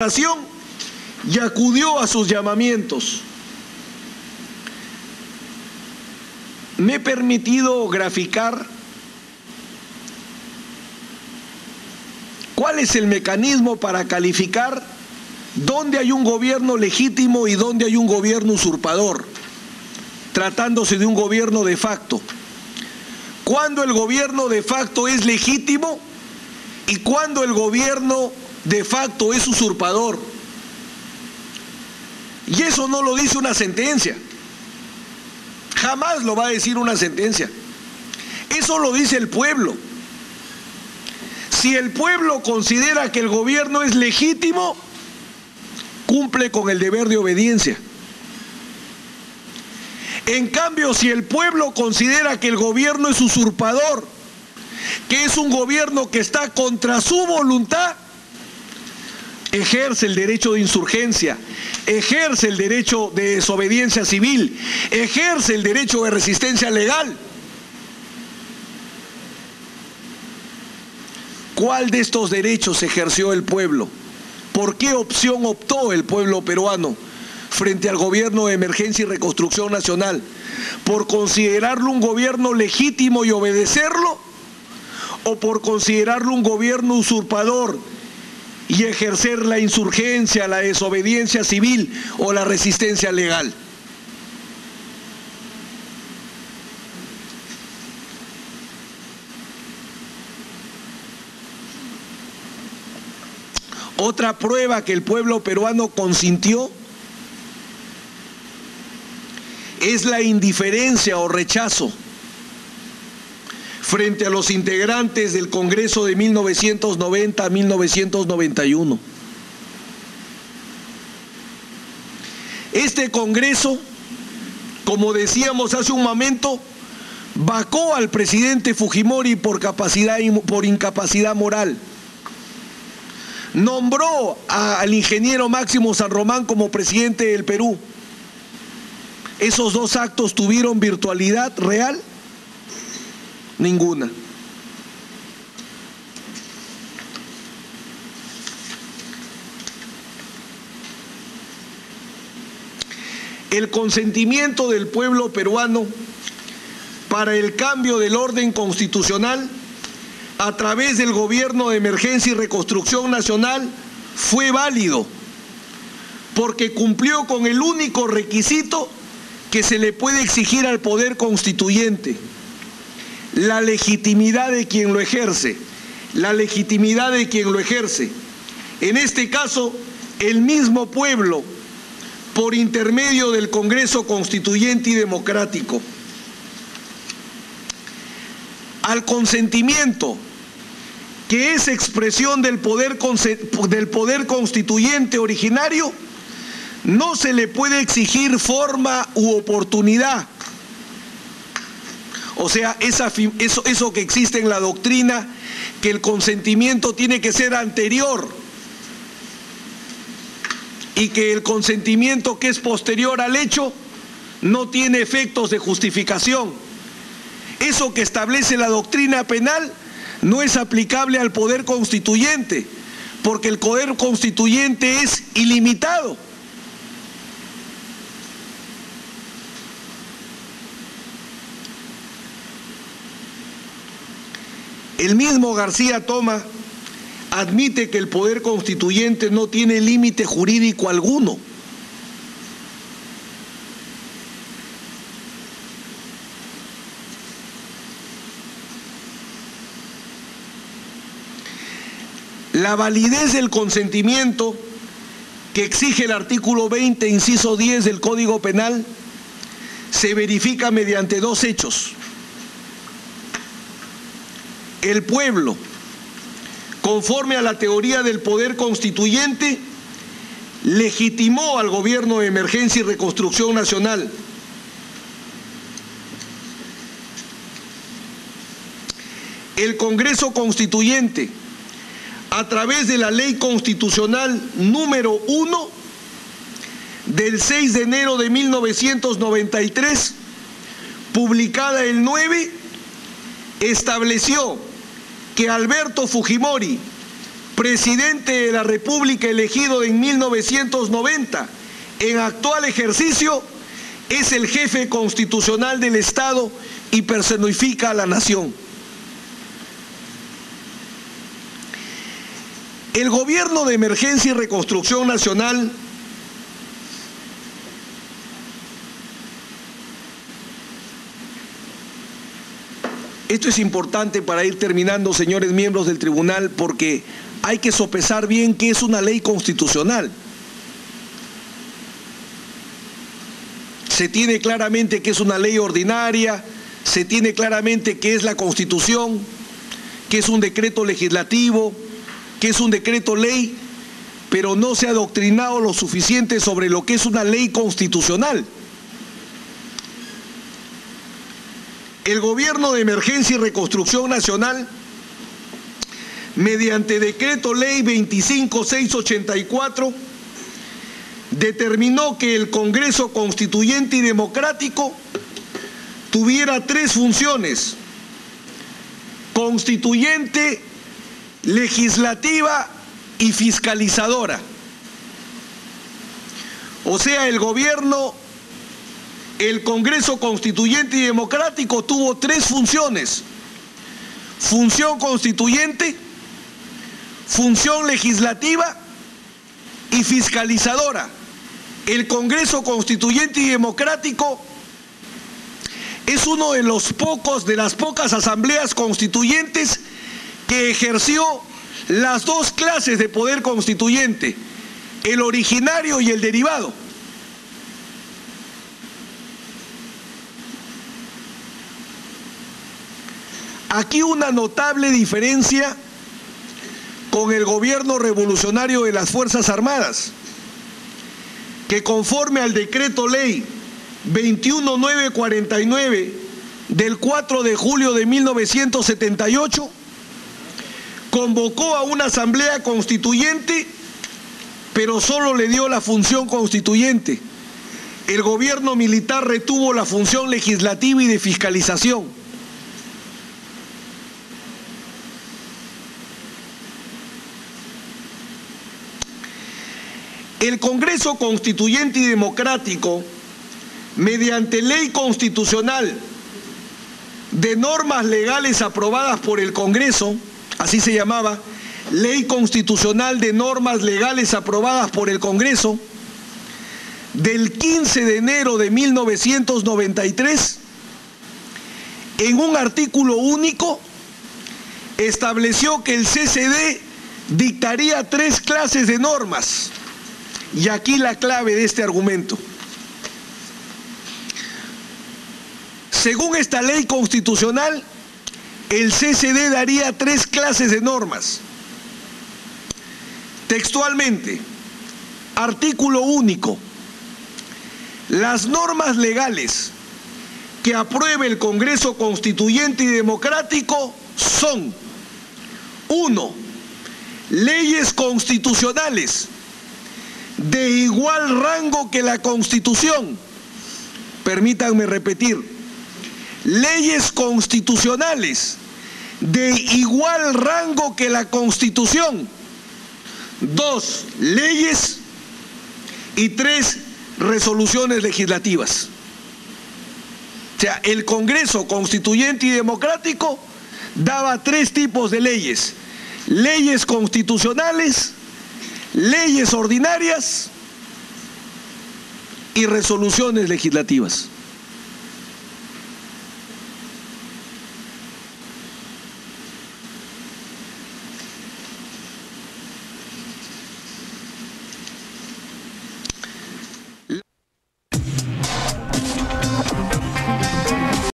y acudió a sus llamamientos. Me he permitido graficar cuál es el mecanismo para calificar dónde hay un gobierno legítimo y dónde hay un gobierno usurpador, tratándose de un gobierno de facto. Cuando el gobierno de facto es legítimo y cuando el gobierno de facto es usurpador. Y eso no lo dice una sentencia. Jamás lo va a decir una sentencia. Eso lo dice el pueblo. Si el pueblo considera que el gobierno es legítimo, cumple con el deber de obediencia. En cambio, si el pueblo considera que el gobierno es usurpador, que es un gobierno que está contra su voluntad, ejerce el derecho de insurgencia, ejerce el derecho de desobediencia civil, ejerce el derecho de resistencia legal. ¿Cuál de estos derechos ejerció el pueblo? ¿Por qué opción optó el pueblo peruano frente al gobierno de emergencia y reconstrucción nacional? ¿Por considerarlo un gobierno legítimo y obedecerlo? ¿O por considerarlo un gobierno usurpador y ejercer la insurgencia, la desobediencia civil o la resistencia legal? Otra prueba que el pueblo peruano consintió es la indiferencia o rechazo frente a los integrantes del Congreso de 1990 a 1991. Este Congreso, como decíamos hace un momento, vacó al presidente Fujimori por incapacidad moral. Nombró al ingeniero Máximo San Román como presidente del Perú. ¿Esos dos actos tuvieron virtualidad real? Ninguna. El consentimiento del pueblo peruano para el cambio del orden constitucional a través del gobierno de emergencia y reconstrucción nacional fue válido, porque cumplió con el único requisito que se le puede exigir al poder constituyente: la legitimidad de quien lo ejerce, la legitimidad de quien lo ejerce. En este caso, el mismo pueblo, por intermedio del Congreso Constituyente y Democrático. Al consentimiento, que es expresión del poder constituyente originario, no se le puede exigir forma u oportunidad. O sea, eso que existe en la doctrina, que el consentimiento tiene que ser anterior y que el consentimiento que es posterior al hecho no tiene efectos de justificación. Eso que establece la doctrina penal no es aplicable al poder constituyente, porque el poder constituyente es ilimitado. El mismo García Toma admite que el poder constituyente no tiene límite jurídico alguno. La validez del consentimiento que exige el artículo 20, inciso 10 del Código Penal se verifica mediante dos hechos. El pueblo, conforme a la teoría del poder constituyente, legitimó al gobierno de emergencia y reconstrucción nacional. El Congreso Constituyente, a través de la Ley Constitucional número 1 del 6 de enero de 1993, publicada el 9, estableció que Alberto Fujimori presidente de la República elegido en 1990, en actual ejercicio, es el jefe constitucional del Estado y personifica a la nación. El Gobierno de Emergencia y Reconstrucción Nacional esto es importante para ir terminando, señores miembros del tribunal, porque hay que sopesar bien qué es una ley constitucional. Se tiene claramente qué es una ley ordinaria, se tiene claramente qué es la Constitución, qué es un decreto legislativo, qué es un decreto ley, pero no se ha adoctrinado lo suficiente sobre lo que es una ley constitucional. El Gobierno de Emergencia y Reconstrucción Nacional, mediante decreto ley 25684, determinó que el Congreso Constituyente y Democrático tuviera tres funciones: constituyente, legislativa y fiscalizadora. O sea, el Congreso Constituyente y Democrático tuvo tres funciones: función constituyente, función legislativa y fiscalizadora. El Congreso Constituyente y Democrático es uno de las pocas asambleas constituyentes que ejerció las dos clases de poder constituyente, el originario y el derivado. Aquí una notable diferencia con el gobierno revolucionario de las Fuerzas Armadas, que conforme al decreto ley 21949 del 4 de julio de 1978, convocó a una asamblea constituyente, pero solo le dio la función constituyente. El gobierno militar retuvo la función legislativa y de fiscalización. El Congreso Constituyente y Democrático, mediante ley constitucional de normas legales aprobadas por el Congreso, así se llamaba, Ley Constitucional de Normas Legales aprobadas por el Congreso, del 15 de enero de 1993, en un artículo único, estableció que el CCD dictaría tres clases de normas. Y aquí la clave de este argumento. Según esta ley constitucional, el CCD daría tres clases de normas. Textualmente, artículo único: las normas legales que apruebe el Congreso Constituyente y Democrático son: 1. Leyes constitucionales de igual rango que la Constitución. Permítanme repetir: leyes constitucionales de igual rango que la Constitución. 2. Leyes. Y 3. Resoluciones legislativas. O sea, el Congreso Constituyente y Democrático daba tres tipos de leyes: leyes constitucionales, leyes ordinarias y resoluciones legislativas.